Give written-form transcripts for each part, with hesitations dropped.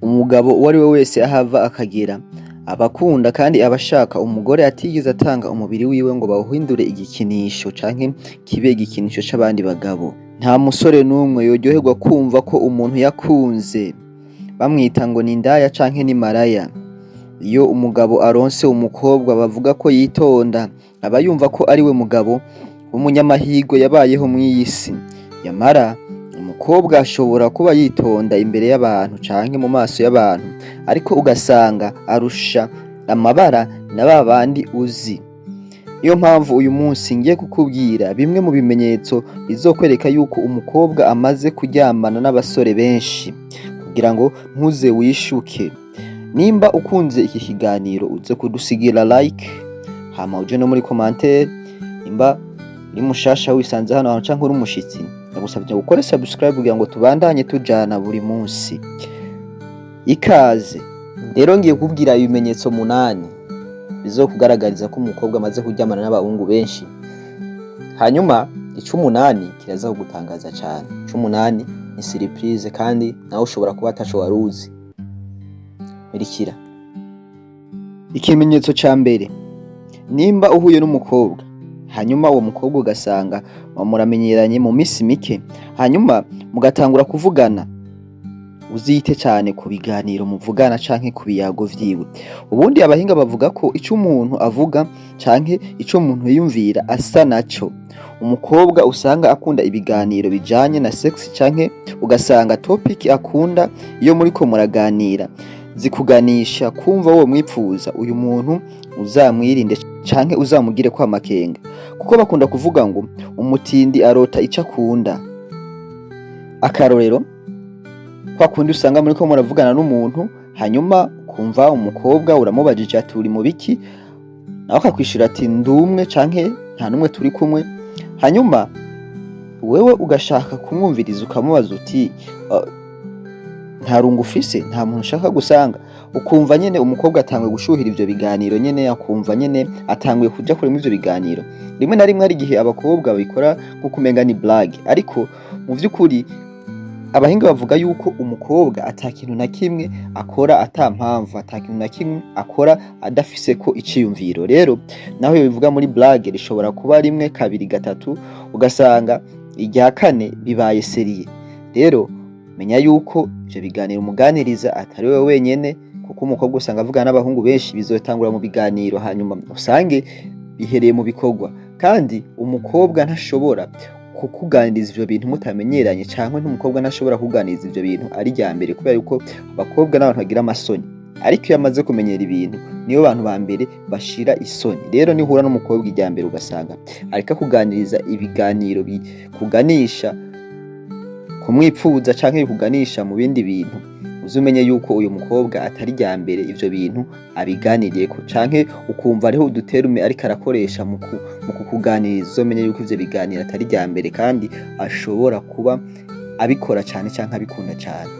umugabo uwo ari we wese ahava akagera abakunda kandi abashaka umugore atigeze atanga umubiri wiwe ngo bawuhindure igikinisho canke kibe igikinisho c'abandi bagabo. Nta musore n'umwe yoryoherwa kumva ko umuntu yakunze bamwita ngo ni indaya canke ni maraya. Iyo umugabo aronse umukobwa bavuga ko yitonda aba yumva ko ari we mugabo w'umunyamahirwe yabayeho mw'iyi si. Yamara umukobwa ashobora kuba yitonda imbere y'abantu canke mu maso y'abantu, ariko ugasanga arusha amabara na babandi uzi. Niyo mpamvu uyu munsi ngiye kukubwira bimwe mu bimenyetso bizokwereka yuko umukobwa amaze kuryamana n'abasore benshi, kugira ngo ntuze wishuke. Nimba ukunze iki kiganiro uze kudusigira like, hama uje no muri commentaire. Nimba uri mushasha wisanze hano hantu canke uri umushitsi, ndagusavye gukora subscribe kugira ngo tubandanye tujana buri munsi. Ikaze. Rero ngiye kubwira ibimenyetso 8 bizokugaragariza ko umukobwa amaze kuryamana n'abahungu benshi. Hanyuma ic'umunani kiraza kugutangaza cyane. Ic'umunani ni surprise kandi nawe ushobora kuba ataco waruzi. Mirikira. Ikimenyetso ca mbere, nimba uhuye n'umukobwa hanyuma uwo mukobwa ugasanga muramenyeranye mu misi mike, hanyuma mugatangura kuvugana, uzite cyane ku biganiro muvugana canke ku biyago vyiwe. Ubundi abahinga bavuga ko ico umuntu avuga canke ico umuntu yiyumvira asa naco. Umukobwa usanga akunda ibiganiro bijanye na sex canke ugasanga topic akunda iyo muriko muraganira zikuganisha kumva wowe mwipfuza, uyu muntu uzamwirinde canke uzamugire kwa makenga, kuko bakunda kuvuga ngo umutindi arota ico akunda. Akarorero, kwa kundi usanga muriko muravugana n'umuntu hanyuma kumva umukobwa uramubajije ati uri mu biki, nawe akakwishura ati ndumwe canke nta numwe turi kumwe, hanyuma wewe ugashaka kumwumviriza ukamubaza uti nta rungu ufise, nta muntu ushaka gusanga. Ukumva nyene umukobwa atangwe gushuhira ivyo biganiro nyene, akumva nyene atanguye kuja kure mu ivyo biganiro. Rimwe na rimwe ari gihe abakobwa babikora nko kumenga ni blague, ariko mu vy'ukuri abahinga bavuga yuko umukobwa atakintu na kimwe akora atampamvu, atakintu na kimwe akora adafise ko iciyumviro. Rero naho bivuga muri blague rishobora kuba rimwe kabiri gatatu ugasanga irya kane bibaye serie. Rero menya yuko ivyo biganiro umuganiriza atari we wenyene, kuko umukobwa usanga avugana n'abahungu benshi, bizotangura mu biganiro hanyuma usange bihereye mu bikorwa. Kandi umukobwa ntashobora kukuganiriza ivyo bintu mutamenyeranye, canke n'umukobwa ntashobora kuganiriza ivyo bintu ari rya mbere, kubera yuko abakobwa n'abantu bagira amasoni, ariko iyo amaze kumenyera ibintu niyo bantu ba mbere bashira isoni. Rero nihura n'umukobwa irya mbere ugasanga ariko kuganiriza ibiganiro bikuganisha kumwipfuza canke bikuganisha mu bindi bintu, uzumenye yuko uyu mukobwa atari rya mbere ivyo bintu abiganiriyeko, canke ukumva ariho uduterume ariko arakoresha mu kukuganiriza, uzomenye yuko ivyo biganiro atari rya mbere kandi ashobora kuba abikora cane canke abikunda cane.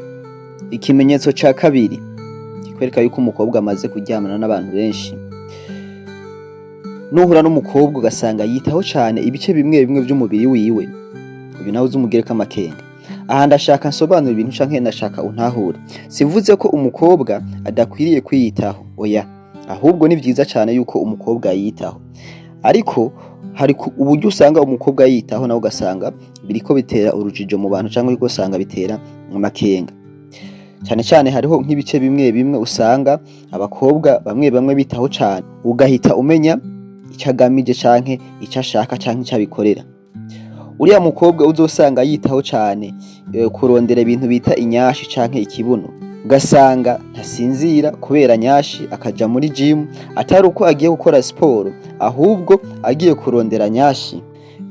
Ikimenyetso ca kabiri kikwereka yuko umukobwa amaze kuryamana n'abantu benshi, nuhura n'umukobwa ugasanga yitaho cane ibice bimwe bimwe vy'umubiri wiwe, uyu nawe uzumugereka amakenga. Aha ndashaka nsobanura ibintu canke ndashaka untahure. Sivuze ko umukobwa adakwiriye kwiyitaho, oya, ahubwo ni vyiza cane yuko umukobwa yitaho, ariko hari uburyo usanga umukobwa yitaho nawe ugasanga biriko bitera urujijo mu bantu, canke uriko usanga bitera amakenga. Cyane cyane hariho nk'ibice bimwe bimwe usanga abakobwa bamwe bamwe bitaho cane, ugahita umenya ico agamije canke ico ashaka canke ico abikorera. Uriya mukobwa uzosanga yitaho cane kurondera ibintu bita inyashi canke ikibuno, ugasanga ntasinzira kubera nyashi, akaja muri gym atari uko agiye gukora siporo, ahubwo agiye kurondera nyashi.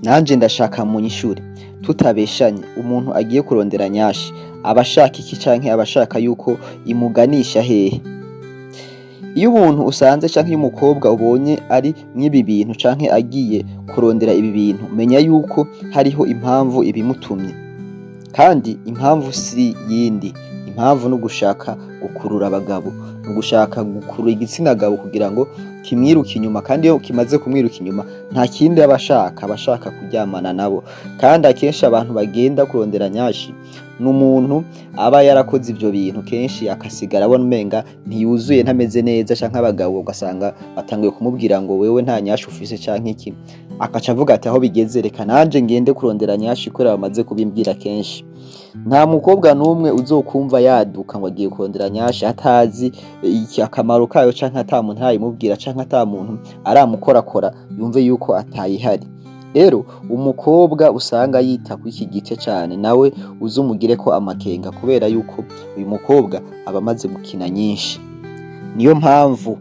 Nanje ndashaka mu nyishure tutabeshanye, umuntu agiye kurondera nyashi abashaka iki canke abashaka yuko imuganisha hehe? Iyo umuntu usanze canke iyo umukobwa ubonye ari nk'ibi bintu canke agiye kurondera ibi bintu, menya yuko hariho impamvu ibimutumye, kandi impamvu si yindi, impamvu no gushaka gukurura abagabo, ni ugushaka gukurura igitsina gabo kugira ngo kimwiruke inyuma, kandi iyo kimaze kumwiruka inyuma nta kindi aba ashaka kuryamana nabo. Kandi akenshi abantu bagenda kurondera nyashi ni umuntu aba yarakoze ivyo bintu kenshi akasigara abona umenga ntiyuzuye, ntameze neza, canke abagabo ugasanga batanguye kumubwira ngo wewe nta nyashi ufise canke iki, akaca avuga ati aho bigeze reka nanje ngende kurondera nyashi kubera bamaze kubimbwira kenshi. Nta mukobwa n'umwe uzokumva yaduka ngo agiye kurondera nyashi atazi iki akamaro kayo, canke ata muntu arayimubwira, canke ata muntu aramukorakora yumve yuko atayihari. Rero umukobwa usanga yita ku iki gice cane nawe uzumugireko amakenga, kubera yuko uyu mukobwa aba amaze gukina nyinshi. Niyo mpamvu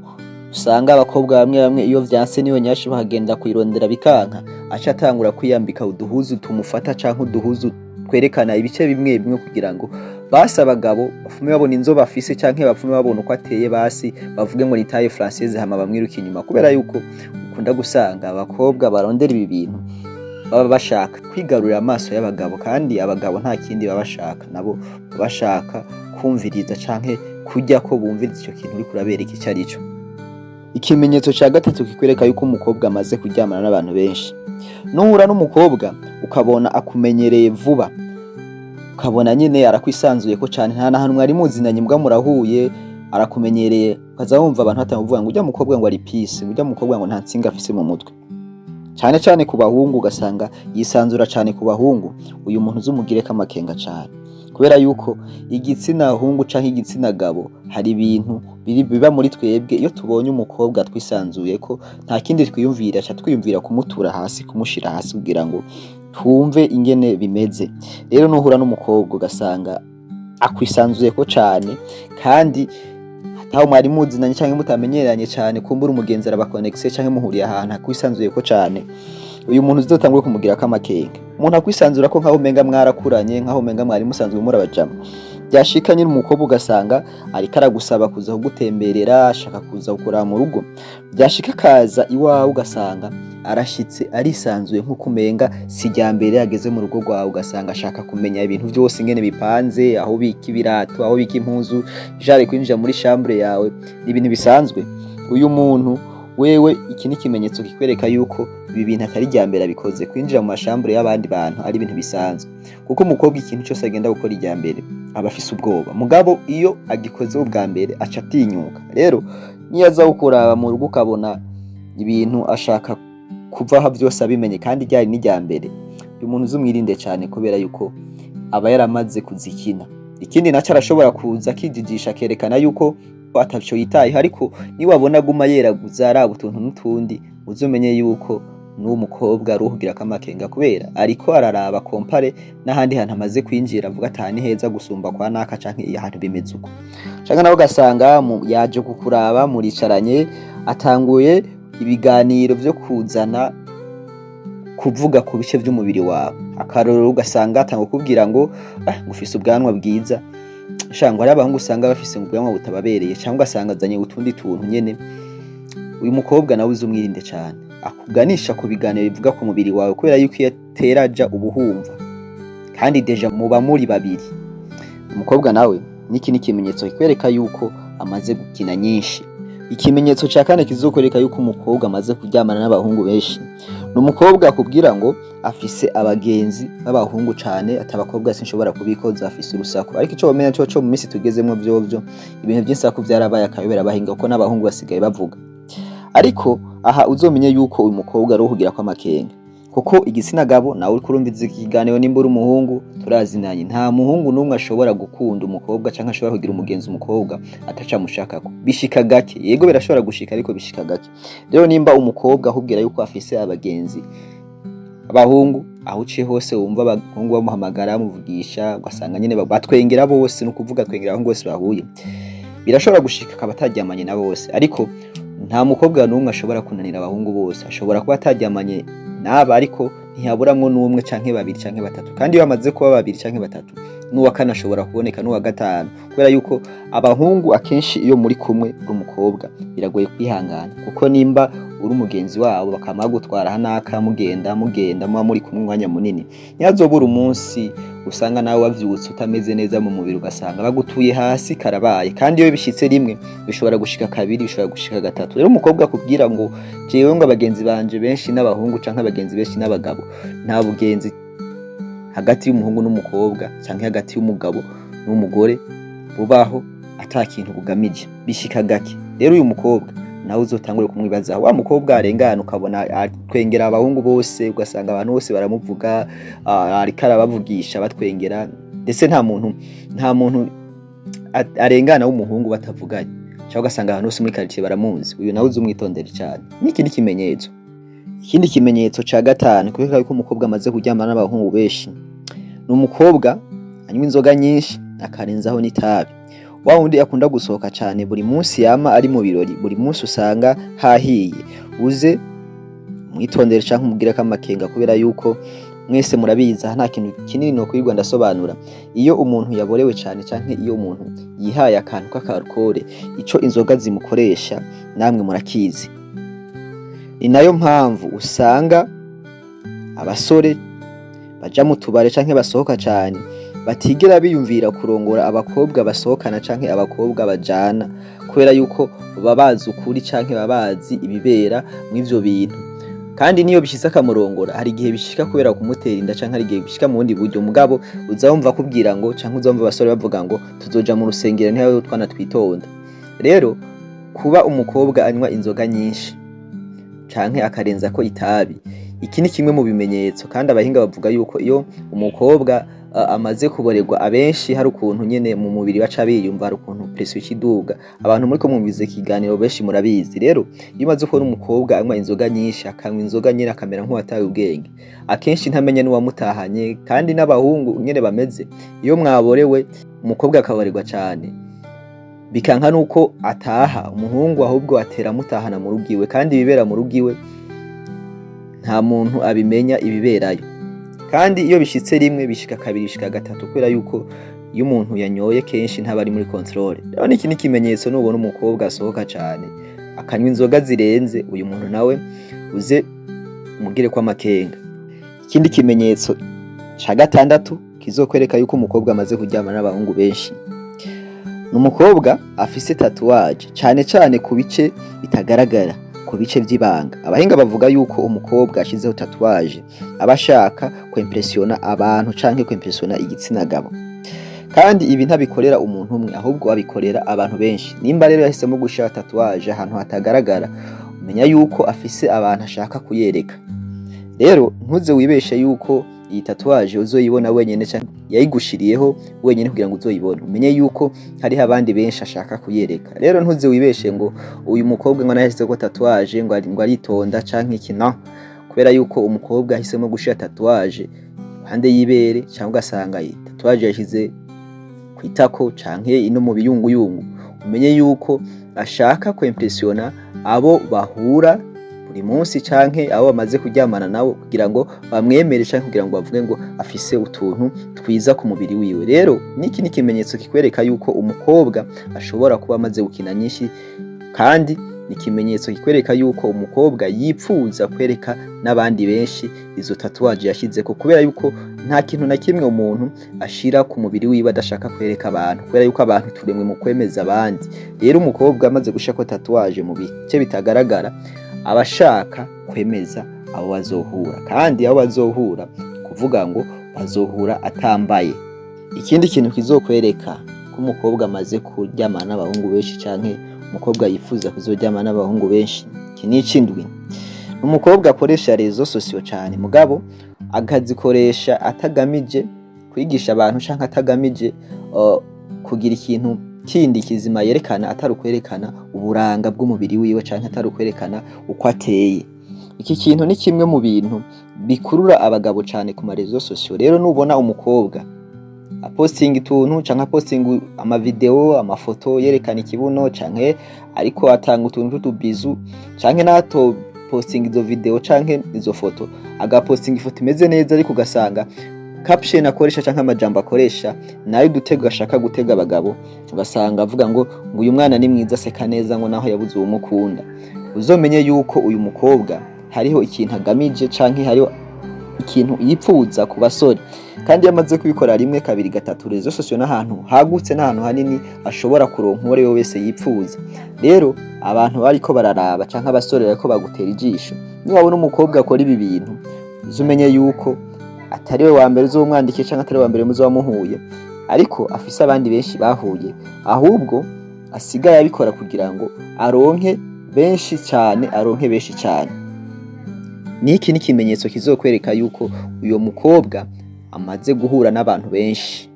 usanga abakobwa bamwe iyo vyanse niyo nyashi bahagenda kuyirondera bikanka, aca atangura kwiyambika uduhuzu tumufata canke uduhuzu twerekana ibice bimwe bimwe kugira ngo basi abagabo bafume babona inzobe afise, canke bafume babona uko ateye, basi bavuge ngo ni taille française, hama bamwiruka inyuma. Kubera yuko ukunda gusanga abakobwa barondera ibi bintu baba bashaka kwigarurira amaso y'abagabo, kandi abagabo nta kindi baba bashaka, nabo bashaka kumviriza canke kurya ko bumviriza ico kintu uriko urabereka ico arico. Ikimenyetso ca gatatu kikwereka yuko umukobwa amaze kuryamana n'abantu benshi, nuhura n'umukobwa ukabona akumenyereye vuba, ukabona nyene arakwisanzuye ko cane, nta hantu mwari muzinanye mbwa murahuye arakumenyereye, ukaza wumva abantu batamuvuga ngo urya mukobwa ngo ari peace, urya mukobwa ngo nta nsinga afise mu mutwe. Cane cane ku bahungu ugasanga yisanzura cane ku bahungu, uyu muntu uzumugireko amakenga cane, kubera yuko igitsina hungu canke igitsina gabo hari ibintu biba muri twebwe. Iyo tubonye umukobwa twisanzuye ko nta kindi twiyumvira, aca twiyumvira kumutura hasi, kumushira hasi kugira ngo twumve ingene bimeze. Rero nuhura n'umukobwa ugasanga akwisanzuye ko cane, kandi hataho mwari muzinanye canke mutamenyeranye cane, kumbura umugenzi arabakonekise canke muhuriye ahantu akwisanzuye ko cane, uyu muntu uzotangura kumugirako amakenga. Umuntu akwisanzura ko nkaho umenga mwarakuranye, nkaho umenga mwari musanzwe murabajama, byashika nyine umukobwa ugasanga ariko aragusaba kuza kugutemberera, ashaka kuza kuraba mu rugo, byashika kaza iwawe ugasanga arashitse arisanzuye nkuko umenga sijyambere yageze mu rugo rwawe, ugasanga ashaka kumenya ibintu byose ingene bipanze, aho bika ibirato, aho bika impuzu, jare kwinjira muri chambre yawe, ibintu bisanzwe. Uyu muntu wewe iki ni kimenyetso kikwereka yuko ibi bintu atari ryambere abikoze. Kwinjira mu mashambre y'abandi bantu ari ibintu bisanzwe, kuko umukobwa ikintu cyose agenda gukora iryambere aba afise ubwoba, mugabo iyo agikoze ubwa mbere aca atinyuka. Rero niyo aza gukuraba mu rugo ukabona ibintu ashaka kuvaho byose abimenye kandi ryari n'iryambere, uyu muntu uzumwirinde cyane, kubera yuko aba yaramaze kuzikina. Ikindi naco arashobora kuza akijijisha akerekana yuko ataco yitayeho, ariko niwabona guma yeraguza araba utuntu n'utundi, uzumenye yuko n'uwo mukobwa aruhugira kamakenga, kubera ariko araraba kompare n'ahandi hantu amaze kwinjira, avuga atani heza gusumba kwa naka canke iyo hantu bimeze uko. Canke nawe ugasanga yaje kukuraba muricaranye, atanguye ibiganiro vyo kuzana kuvuga ku bice by'umubiri wawe. Akarorero ugasanga atanguye kubwira ngo ngufise ubwanwa bwiza, shangwa ari abahungu usanga bafise ubwanwa butababereye, cyangwa ugasanga azanye utundi tuntu nyene. Uyu mukobwa nawe uzumwirinde cyane, akuganisha ku biganiro bivuga ku mubiri wawe, kubera yuko iyo ateraja ubuhumva, kandi deja muba muri babiri. Umukobwa nawe niki ni kimenyetso kikwereka yuko amaze gukina nyinshi. Ikimenyetso cya kane kizokwereka yuko umukobwa amaze kuryamana n'abahungu benshi, n'umukobwa akubwira ngo afise abagenzi b'abahungu cane, atabakobwa sinshobora kubikoza, afise urusaku. Ariko ico bamenya cyo mu minsi tugezemwo vyovyo ibintu by'insaku byarabaye akayobera bahinga, kuko n'abahungu basigaye bavuga. Ariko aha uzomenye yuko uyu mukobwa aruhugira kwa makenga, kuko igitsina gabo nawe uri kurumviza ikiganiro nimbura umuhungu turazinanye. Nta muhungu numwe ashobora gukunda umukobwa canke ashobora kugira umugenzi umukobwa ataca mushakako, bishika gake. Yego birashobora gushika, ariko bishika gake. Rero nimba umukobwa ahubwira yuko afise abagenzi abahungu, aho uciye hose wumva abahungu bamuhamagara bamuvugisha, ugasanga nyene batwengera bose, no kuvuga twengera abahungu bose bahuye, birashobora gushika akaba ataryamanye na bose. Ariko nta mukobwa n'umwe ashobora kunanira abahungu bose, ashobora kuba ataryamanye naba, ariko ntihaburamwo n'umwe canke babiri canke batatu. Kandi iyo bamaze kuba babiri canke batatu, n'uwa kane ashobora kuboneka, n'uwa gatanu, kubera yuko abahungu akenshi iyo muri kumwe uri umukobwa biragoye kwihangana, kuko nimba uri umugenzi wabo bakama gutwara hanaka, mugenda muba muri kumwe umwanya munini, ntihazobura umunsi usanga nawe wavyutse utameze neza mu mubiri, ugasanga bagutuye hasi karabaye. Kandi iyo bishitse rimwe bishobora gushika kabiri, bishobora gushika gatatu. Rero umukobwa akubwira ngo jewe ngo abagenzi banje benshi n'abahungu canke abagenzi benshi n'abagabo, nta bugenzi hagati y'umuhungu n'umukobwa canke hagati y'umugabo n'umugore bubaho ata kintu bugamije, bishika gake. Rero uyu mukobwa nawe uzotangure kumwibaza, wa mukobwa arengana ukabona twengera abahungu bose, ugasanga abantu bose baramuvuga, ariko arabavugisha batwengera, ndetse nta muntu arengana w'umuhungu batavuganye, cyangwa ugasanga abantu bose muri quartier baramuzi. Uyu nawe uzumwitondera cyane. N'ikindi kimenyetso, ikindi kimenyetso ca gatanu kubera yuko umukobwa amaze kuryamana n'abahungu benshi, n'umukobwa anywa inzoga nyinshi akarenzaho n'itabi. Wa wundi akunda gusohoka cyane buri munsi, yama ari mu birori, buri munsi usanga hahiye, uze mwitondere canke umubwire ko amakenga, kubera yuko mwese murabiza nta kintu kinini no kwirwa ndasobanura. Iyo umuntu yaborewe cyane canke iyo umuntu yihaye akantu k'akarukore, ico inzoga zimukoresha namwe murakizi. Ni nayo mpamvu usanga abasore baja mu tubare canke basohoka cyane batigera biyumvira kurongora abakobwa basohokana canke abakobwa bajana, kubera yuko baba bazi ukuri canke baba bazi ibibera mw'ivyo bintu. Kandi niyo bishitse akamurongora, hari igihe bishika kubera kumutera inda canke hari igihe bishika mu bundi buryo. Mugabo uzawumva kubwira ngo canke uzawumva abasore bavuga ngo tuzoja mu rusengero ntihawe twana twitonda. Rero kuba umukobwa anywa inzoga nyinshi canke akarenza ko itabi, iki ni kimwe mu bimenyetso. Kandi abahinga bavuga yuko iyo umukobwa amaze kuborerwa, abenshi hari ukuntu nyene mu mubiri baca biyumva, hari ukuntu pression ikiduga. Abantu muri ko mwumvize ikiganiro benshi murabizi. Rero iyo umaze kubona umukobwa anywa inzoga nyinshi, akanywa inzoga nyene akamera nk'uwataye ubwenge, akenshi ntamenya n'uwamutahanye. Kandi n'abahungu nyene bameze, iyo mwaborewe umukobwa akaborerwa cyane, bikanka nuko ataha umuhungu, ahubwo atera mutahana mu rugiwe. Kandi ibibera mu rugiwe nta muntu abimenya ibiberayo. Kandi iyo bishitse rimwe bishika kabiri, bishika gatatu, kubera yuko iyo umuntu yanyoye kenshi ntaba ari muri control. Rero niki ni kimenyetso, nubona umukobwa asohoka cyane akanywa inzoga zirenze, uyu muntu nawe uze umugire ko amakenga. Ikindi kimenyetso ca gatandatu kizokwereka yuko umukobwa amaze kuryamana n'abahungu benshi, n'umukobwa afise tatuwaje cyane ku bice bitagaragara, ku bice vy'ibanga. Abahinga bavuga yuko umukobwa ashizeho tatuwaje abashaka kwimpressiona abantu canke kwimpressiona igitsina gabo. Kandi ibi ntabikorera umuntu umwe, ahubwo abikorera abantu benshi. Nimba rero yahisemo gushira tatuwaje ahantu hatagaragara, umenya yuko afise abantu ashaka kuyereka. Rero ntuze wibeshe yuko iyi tatuwaje uzoyibona wenyene canke yayigushiriyeho wenyene kugira ngo uzoyibone. Umenye yuko hariho abandi benshi ashaka kuyereka. Rero ntuze wibeshe ngo uyu mukobwa ngo nahise ko tatuwaje ngo aritonda canke ikina, kubera yuko umukobwa ahisemo gushira tatuwaje hande y'ibere, cyangwa ugasanga tatuwaje yashize kwitako canke ino mu biyunguyungu, umenye yuko ashaka kwimpressiona abo bahura buri munsi canke abo bamaze kuryamana nabo, kugira ngo bamwemere canke kugira ngo bavuge ngo afise utuntu twiza ku mubiri wiwe. Rero niki ni kimenyetso kikwereka yuko umukobwa ashobora kuba amaze gukina nyinshi, kandi ni kimenyetso kikwereka yuko umukobwa yipfuza kwereka n'abandi benshi izo tatuwaje yashizeko, kubera yuko nta kintu na kimwe umuntu ashira ku mubiri wiwe adashaka kwereka abantu, kubera yuko abantu turemwe mu kwemeza abandi. Rero umukobwa amaze gushaka tatuwaje mu bice bitagaragara, abashaka kwemeza abo bazohura, kandi abo bazohura kuvuga ngo bazohura atambaye. Ikindi kintu kizokwereka ko umukobwa amaze kuryamana n'abahungu benshi canke umukobwa yifuza kuzoryamana n'abahungu benshi, kinicindwi umukobwa akoresha rezo sosiyo cyane, mugabo akazikoresha atagamije kwigisha abantu canke atagamije kugira ikintu kindi kizima yerekana, atari kwerekana uburanga bw'umubiri wiwe canke atari kwerekana uko ateye. Iki kintu ni kimwe mu bintu bikurura abagabo cyane ku marezo sosiyo. Rero nubona umukobwa apostinga ituntu canke apostinga amavideo, amafoto yerekana ikibuno canke ariko atanga utuntu tubizu, canke nato postinga izo video canke izo foto, agapostinga ifoto imeze neza ariko ugasanga caption akoresha canke amajambo akoresha nayo dutego ashaka gutega abagabo, ugasanga avuga ngo uyu mwana ni mwiza, seka neza, ngo naho yabuze umukunda. Uzomenye yuko uyu mukobwa hariho ikintu agamije canke hariho ikintu yipfuza ku basore. kandi iyo amaze kubikora rimwe kabiri gatatu rezo sosiyo n'ahantu hagutse n'ahantu hanini ashobora kuronka uwo ari we wese yipfuza. Rero abantu bariko bararaba canke abasore bariko bagutera ijisho, niwabona umukobwa akora ibi bintu uzumenye yuko atari we wa mbere uzomwandikiye canke atari we wa mbere muzoba muhuye, ariko afise abandi benshi bahuye, ahubwo asigaye abikora kugira ngo aronke benshi cyane. Niki ni ikimenyetso kizokwereka yuko uyo mukobwa amaze guhura n'abantu benshi.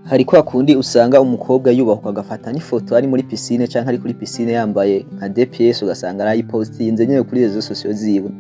Hari kwa kundi usanga umukobwa yubahwa agafata n'ifoto ari muri piscine canke ari kuri piscine yambaye nka DPS ugasanga arayipostinze nyene kuri rezo sosiyo ziwe.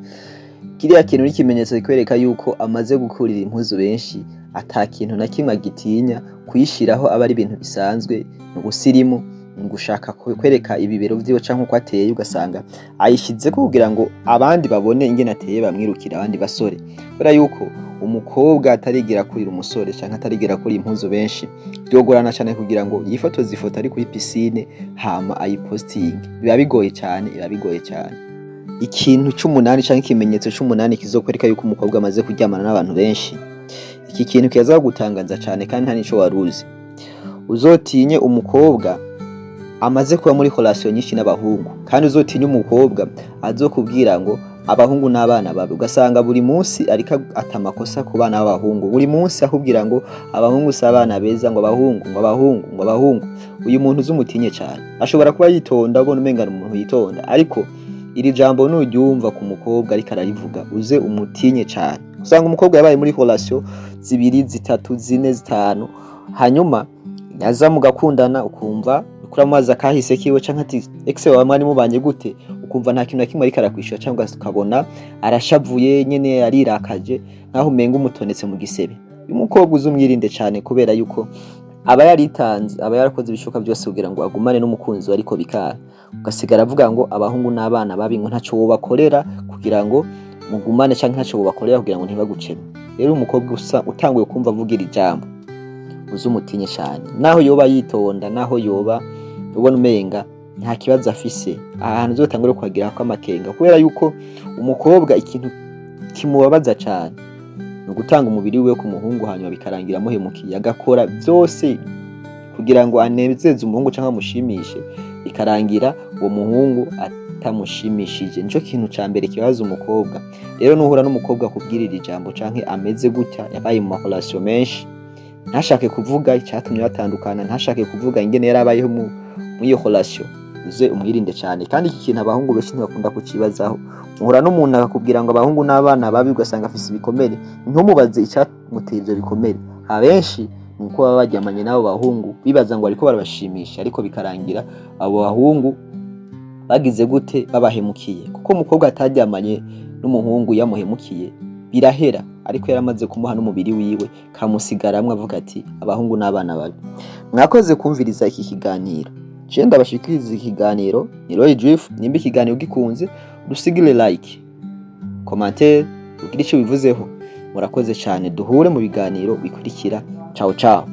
Kiriya kintu ni ikimenyetso kikwereka yuko amaze gukurira impuzu benshi, ata kintu na kimwe agitinya kuyishiraho aba ari ibintu bisanzwe, mu gusirimu, mu gushaka kwereka ibibero vyiwe canke uko ateye, ugasanga ayishize kugira ngo abandi babone ingene ateye bamwirukira abandi basore. Kubera yuko umukobwa atarigira kurira umusore canke atarigira kuri impuzu benshi, byogorana cyane kugira ngo yifotoze ifoto ari kuri piscine hama ayipostinge. Biba bigoye cyane. Ikintu c'umunani canke ikimenyetso c'umunani kizokwereka yuko umukobwa amaze kuryamana n'abantu benshi, iki kintu kiza gutangaza cyane kandi nta nico waruzi. Uzotinye umukobwa amaze kuba muri relation nyinshi n'abahungu, kandi uzotinye umukobwa azokubwira ngo abahungu n'abana babe, ugasanga buri munsi ariko atamakosa ku bana b'abahungu, buri munsi akubwira ngo abahungu si abana beza, ngo abahungu. Uyu muntu uzumutinye cyane, ashobora kuba yitonda, ubona umengana umuntu yitonda, ariko iri jambo nuryumva ku mukobwa ariko ararivuga uze umutinye cyane. Usanga umukobwa yabaye muri relation 2, 3, 4, 5, hanyuma yaza mugakundana ukumva ukura amazi akahise kiwe canke ati exe wa mwari mubanye gute, ukumva nta kintu na kimwe ariko arakwishura, cyangwa ukabona arashavuye nyene arirakaje nkaho umenga umutonetse mu gisebe. Uyu mukobwa uzumwirinde cyane, kubera yuko aba yaritanze, aba yarakoze ibishoboka byose kugira ngo agumane n'umukunzi we, ariko bikara ugasigara avuga ngo abahungu n'abana babi, ngo ntaco wobakorera kugira ngo mugumane canke ntaco wobakorera kugira ngo ntibaguceme. Rero umukobwa utanguye kumva avugira ijambo uzumutinye cyane, naho yoba yitonda, naho yoba ubona umenga nta kibazo afise, ahantu uzotangura kuhagira ko amakenga, kubera yuko umukobwa ikintu kimubabaza cyane no gutanga umubiri we ku muhungu, hanyuma bikarangira muhemukiye, agakora byose kugira ngo anezeze umuhungu canke amushimishe, bikarangira uwo muhungu atamushimishije. Nico kintu ca mbere kibaza umukobwa. Rero nuhura n'umukobwa akubwirira ijambo canke ameze gutya, yabaye mu relation menshi, ntashake kuvuga icyatumye batandukana, ntashake kuvuga ingene yarabayeho mu iyo relation, uze umwirinde cyane. Kandi iki kintu abahungu benshi ntibakunda kucibazaho. Muhura n'umuntu akakubwira ngo abahungu n'abana babi, ugasanga afise ibikomere, ntumubaze icyamuteye ivyo bikomere. Abenshi nuko baba baryamanye n'abo bahungu bibaza ngo ariko barabashimisha, ariko bikarangira abo bahungu bagize gute, babahemukiye. Kuko umukobwa ataryamanye n'umuhungu yamuhemukiye birahera, ariko yaramaze kumuha n'umubiri wiwe kamusigaramwe, avuga ati abahungu n'abana babi. Mwakoze kumviriza iki kiganiro. Je ndabashikiriza ikiganiro ni Roy Drift. Nimba ikiganiro gikunze dusigire like, commentaire, ugira icyo bivuzeho. Murakoze cyane, duhure mu biganiro bikurikira. Ciao ciao.